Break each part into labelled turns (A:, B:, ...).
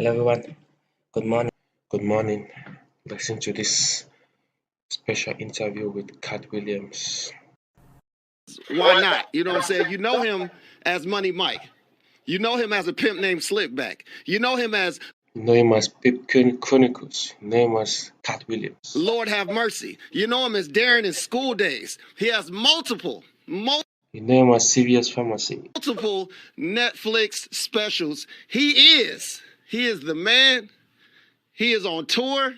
A: Hello everyone. Good morning. Good morning. Listen to this special interview with Katt Williams.
B: Why not? You know what I'm saying? You know him as Money Mike. You know him as a pimp named Slickback. You know him as
A: You know him as Pip Chronicles. You know him as Katt Williams.
B: Lord Have Mercy. You know him as Darren in School Days. He has multiple
A: You know him as CVS Pharmacy.
B: Netflix specials. He is the man. He is on tour,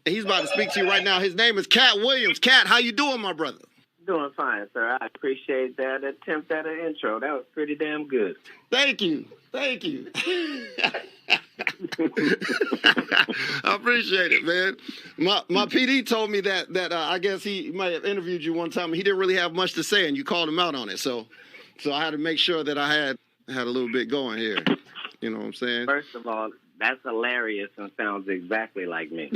B: and he's about to speak to you right now. His name is Katt Williams. Katt, how you doing, my brother?
C: Doing fine, sir. I appreciate that attempt at an intro. That was pretty damn good.
B: Thank you. Thank you. I appreciate it, man. My PD told me that I guess he might have interviewed you one time. He didn't really have much to say, and you called him out on it. So I had to make sure that I had a little bit going here. You know what I'm saying?
C: First of all, that's hilarious and sounds exactly like me.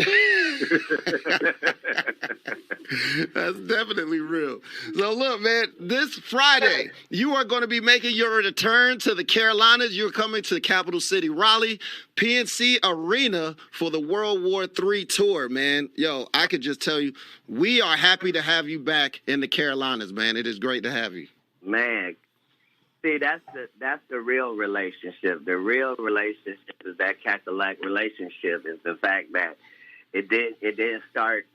B: That's definitely real. So look, man, this Friday, you are going to be making your return to the Carolinas. You're coming to the capital city, Raleigh, PNC Arena for the World War III tour, man. Yo, I could just tell you, we are happy to have you back in the Carolinas, man. It is great to have you.
C: Man, see, that's the real relationship. The real relationship is that Catholic relationship. Is the fact that it didn't start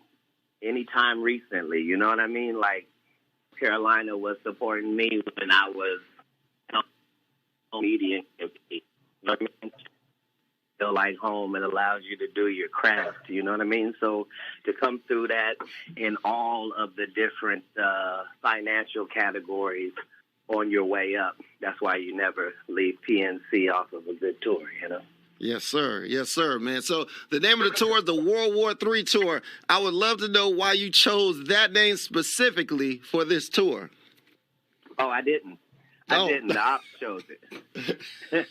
C: anytime recently. You know what I mean? Like Carolina was supporting me when I was median. You know what I mean? Feel like home. It allows you to do your craft. You know what I mean? So to come through that in all of the different financial categories on your way up, that's why you never leave PNC off of a good tour, you know?
B: Yes, sir. Yes, sir, man. So the name of the tour is the World War III Tour. I would love to know why you chose that name specifically for this tour.
C: Oh, I didn't. I didn't. The ops chose it.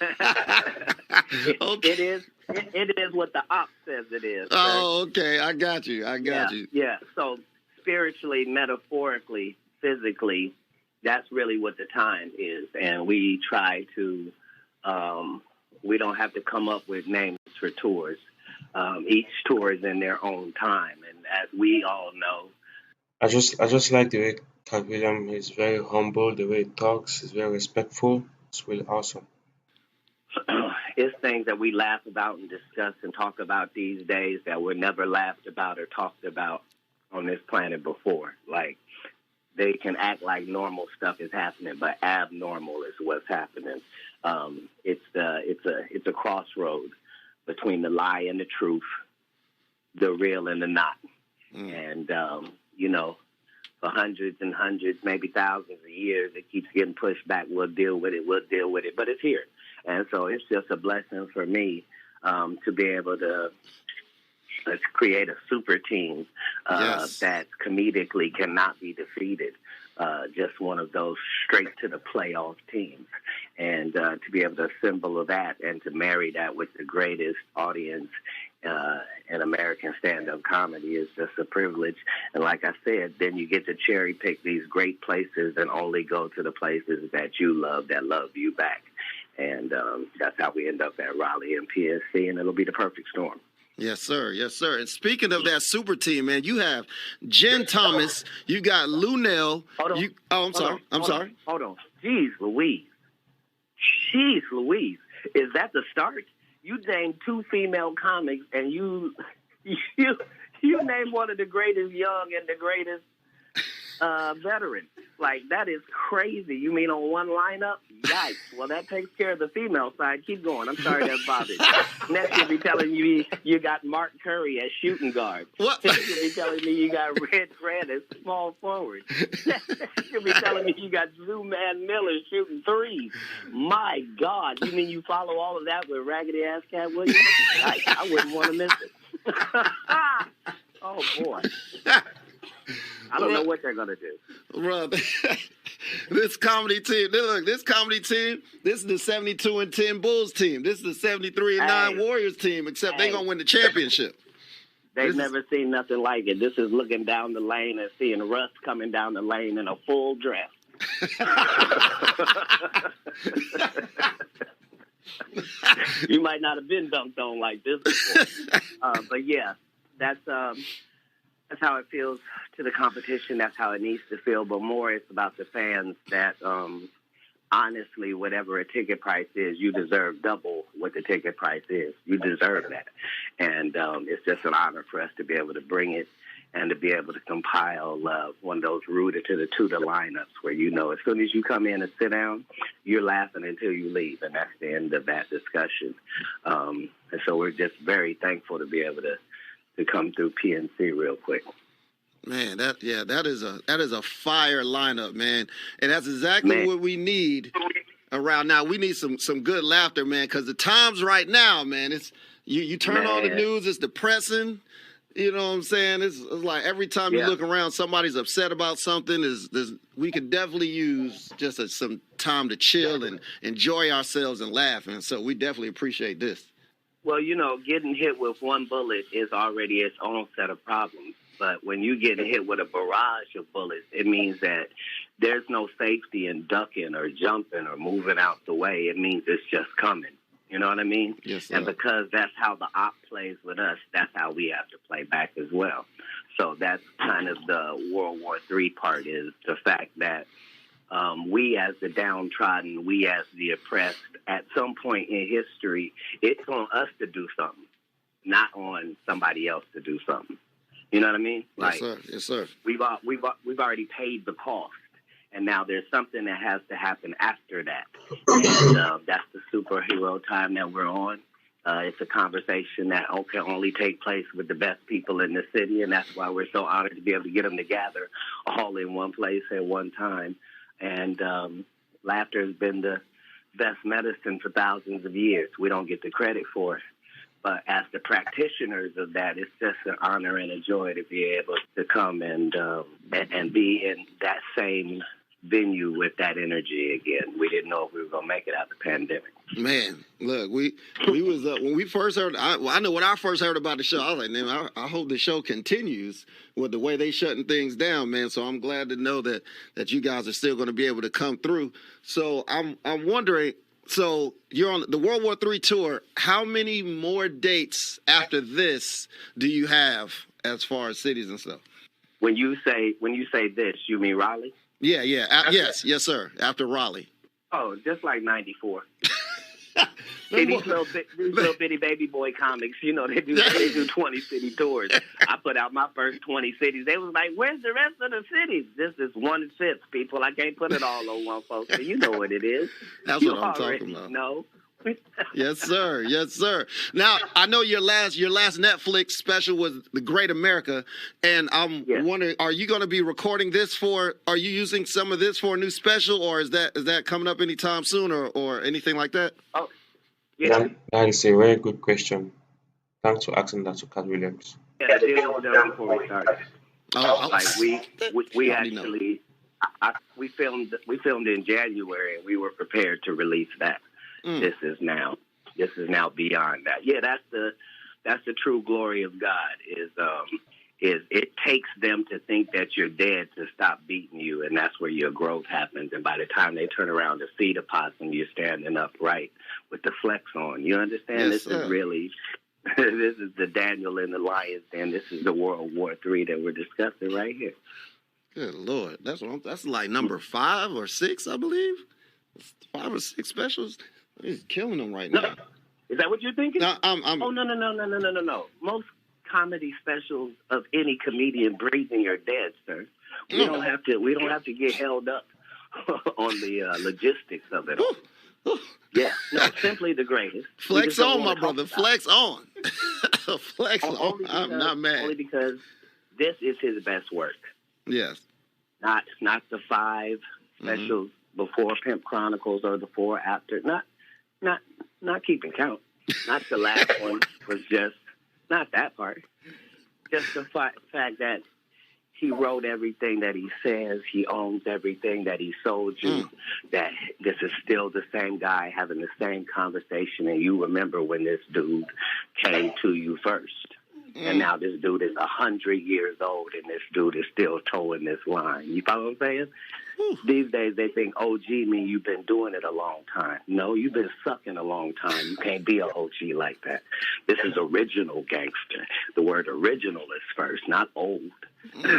B: Okay.
C: It is what the ops says it is.
B: Oh, okay. I got you. You.
C: Yeah. So spiritually, metaphorically, physically, that's really what the time is. And we try to, we don't have to come up with names for tours. Each tour is in their own time. And as we all know,
A: I just like the way Katt Williams is very humble, the way he talks, is very respectful. It's really awesome.
C: it's things that we laugh about and discuss and talk about these days that were never laughed about or talked about on this planet before. Like, they can act like normal stuff is happening, but abnormal is what's happening. It's a crossroad between the lie and the truth, the real and the not. And, you know, for hundreds and hundreds, maybe thousands of years, it keeps getting pushed back. We'll deal with it. But it's here. And so it's just a blessing for me to be able to let's create a super team that comedically cannot be defeated. Just one of those straight to the playoff teams. And to be able to assemble that and to marry that with the greatest audience in American stand-up comedy is just a privilege. And like I said, then you get to cherry pick these great places and only go to the places that you love, that love you back. And that's how we end up at Raleigh and PSC, and it'll be the perfect storm.
B: Yes, sir. Yes, sir. And speaking of that super team, man, you have Jen Thomas, you got Lunel. I'm sorry.
C: Hold on. Jeez Louise. Is that the start? You named two female comics, and you named one of the greatest young and the greatest veteran. Like, that is crazy. You mean on one lineup? Yikes. Well, that takes care of the female side. Keep going. I'm sorry that bothered you. Next, you'll be telling me you got Mark Curry as shooting guard.
B: What?
C: You'll be telling me you got Red Grant as small forward. You'll be telling me you got Zooman Miller shooting threes. My God. You mean you follow all of that with raggedy-ass Katt Williams? I wouldn't want to miss it. Oh, boy. I don't know what they're going to do.
B: Bro, this comedy team, this is the 72-10 Bulls team. This is the 73-9 Warriors team, except they're going to win the championship.
C: They've never seen nothing like it. This is looking down the lane and seeing Russ coming down the lane in a full dress. You might not have been dunked on like this before. But yeah, that's how it feels to the competition. That's how it needs to feel. But more, it's about the fans that, honestly, whatever a ticket price is, you deserve double what the ticket price is. You deserve that. And it's just an honor for us to be able to bring it and to be able to compile one of those rooted to the tutor lineups where, you know, as soon as you come in and sit down, you're laughing until you leave. And that's the end of that discussion. And so we're just very thankful to be able to come through PNC real quick.
B: Man, that is a fire lineup, man. And that's exactly what we need around now. We need some good laughter, man, because the times right now, man, it's you turn on the news, it's depressing. You know what I'm saying? It's like every time you look around, somebody's upset about something. We could definitely use just some time to chill and enjoy ourselves and laugh. And so we definitely appreciate this.
C: Well, you know, getting hit with one bullet is already its own set of problems. But when you get hit with a barrage of bullets, it means that there's no safety in ducking or jumping or moving out the way. It means it's just coming. You know what I mean?
B: Yes, sir.
C: And because that's how the op plays with us, that's how we have to play back as well. So that's kind of the World War III part, is the fact that we as the downtrodden, we as the oppressed, at some point in history, it's on us to do something, not on somebody else to do something. You know what I mean?
B: Yes, sir. Yes, sir.
C: We've already paid the cost, and now there's something that has to happen after that. And that's the superhero time that we're on. It's a conversation that can only take place with the best people in the city, and that's why we're so honored to be able to get them together all in one place at one time. And laughter has been the best medicine for thousands of years. We don't get the credit for it. But as the practitioners of that, it's just an honor and a joy to be able to come and be in that same venue with that energy again. We didn't know if we were going to make it out of the pandemic.
B: Man, look, we was when we first heard. I know when I first heard about the show, I was like, man, I hope the show continues with the way they shutting things down, man. So I'm glad to know that you guys are still going to be able to come through. So I'm wondering. So you're on the World War III tour. How many more dates after this do you have as far as cities and stuff?
C: When you say this, you mean Raleigh?
B: Yeah. Yes, sir. After Raleigh.
C: Oh, just like 94. See, these little bitty baby boy comics, you know, they do 20 city tours. I put out my first 20 cities. They was like, "Where's the rest of the cities?" This is 1/5, people. I can't put it all on one folks. So you know what it is.
B: That's what I'm talking about.
C: No.
B: Yes, sir. Yes, sir. Now, I know your last Netflix special was The Great America, and I'm wondering, are you going to be recording this are you using some of this for a new special, or is that coming up anytime soon or anything like that?
C: Oh, yeah.
A: That is a very good question. Thanks for asking that to Katt Williams.
C: Yeah, the deal was done before we started. We actually we filmed in January, and we were prepared to release that. This is now beyond that. Yeah, that's the true glory of God is it takes them to think that you're dead to stop beating you, and that's where your growth happens. And by the time they turn around to see the possum, you're standing upright with the flex on. You understand?
B: Yes,
C: this
B: sir.
C: is really this is the Daniel and the Lions Den. This is the World War III that we're discussing right here.
B: Good Lord, that's like number 5 or 6, I believe. 5 or 6 specials. He's killing them right now.
C: Is that what you're thinking?
B: No,
C: Oh, no. Most comedy specials of any comedian breathing are dead, sir. We don't have to get held up on the logistics of it all. Yeah, no, simply the greatest.
B: Flex on, my brother. Flex on. Flex on. I'm not mad.
C: Only because this is his best work.
B: Yes.
C: Not the 5 specials before Pimp Chronicles or the 4 after. Not keeping count. Not the last one was just not that part. Just the fact that he wrote everything that he says. He owns everything that he sold you. That this is still the same guy having the same conversation, and you remember when this dude came to you first. And now this dude is 100 years old, and this dude is still towing this line. You follow what I'm saying? These days they think OG mean you've been doing it a long time. No, you've been sucking a long time. You can't be an OG like that. This is original gangster. The word original is first, not old.
B: Boy.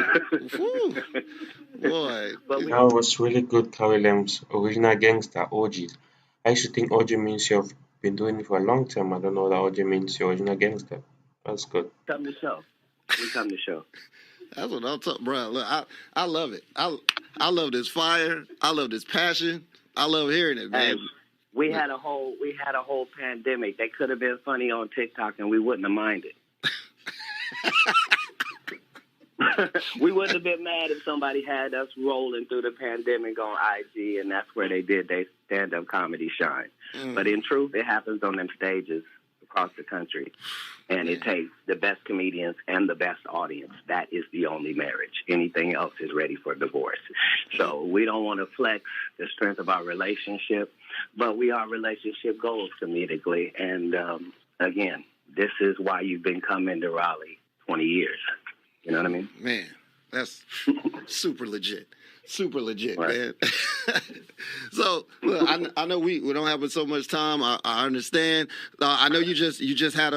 A: That was really good, Katt Williams. Original gangster, OG. I used to think OG means you've been doing it for a long time. I don't know that OG means you're original gangster. That's good.
C: Come to show. We come to show.
B: That's what I'm talking, bro. Look, I love it. I love this fire. I love this passion. I love hearing it, man.
C: Hey, we had a whole pandemic. They could have been funny on TikTok, and we wouldn't have minded. We wouldn't have been mad if somebody had us rolling through the pandemic on IG, and that's where they did their stand-up comedy shine. But in truth, it happens on them stages across the country, and it takes the best comedians and the best audience. That is the only marriage. Anything else is ready for divorce. So we don't want to flex the strength of our relationship, but we are relationship goals comedically. And again, this is why you've been coming to Raleigh 20 years. You know what I mean?
B: Man, that's super legit. Super legit,
C: right,
B: man. So, look, I know we don't have so much time. I understand. I know you just had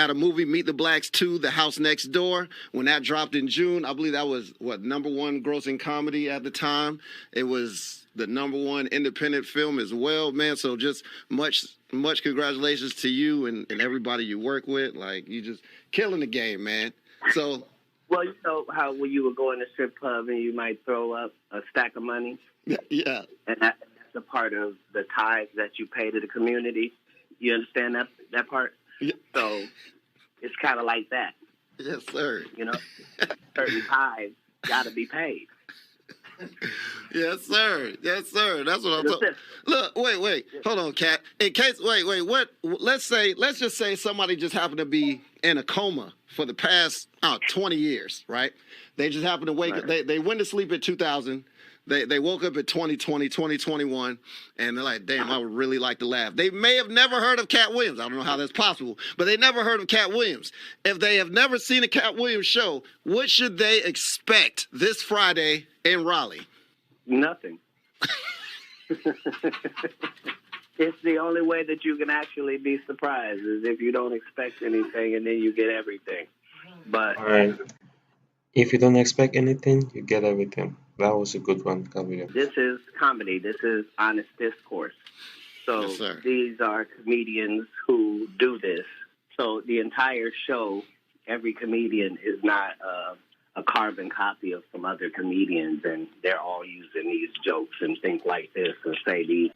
B: a movie, Meet the Blacks 2, The House Next Door. When that dropped in June, I believe that was, #1 grossing comedy at the time. It was the #1 independent film as well, man. So just much congratulations to you and everybody you work with. Like, you just killing the game, man. So,
C: well, you know how when you would go in a strip club and you might throw up a stack of money?
B: Yeah.
C: And that's a part of the tithe that you pay to the community. You understand that part?
B: Yeah.
C: So it's kind of like that.
B: Yes, sir.
C: You know, certain tithes got to be paid.
B: Yes, sir. Yes, sir. That's what I'm talking. Look, wait. Hold on, Katt. In case, wait. What? Let's just say somebody just happened to be in a coma for the past 20 years, right? They just happened to wake up. They went to sleep at 2000. They woke up at 2020, 2021, and they're like, damn, I would really like to laugh. They may have never heard of Katt Williams. I don't know how that's possible, but they never heard of Katt Williams. If they have never seen a Katt Williams show, what should they expect this Friday in Raleigh?
C: Nothing. It's the only way that you can actually be surprised is if you don't expect anything and then you get everything. But
A: all right. If you don't expect anything, you get everything. That was a good one, Katt Williams.
C: This is comedy. This is honest discourse. So
B: yes,
C: these are comedians who do this. So the entire show, every comedian is not a carbon copy of some other comedians, and they're all using these jokes and things like this and say these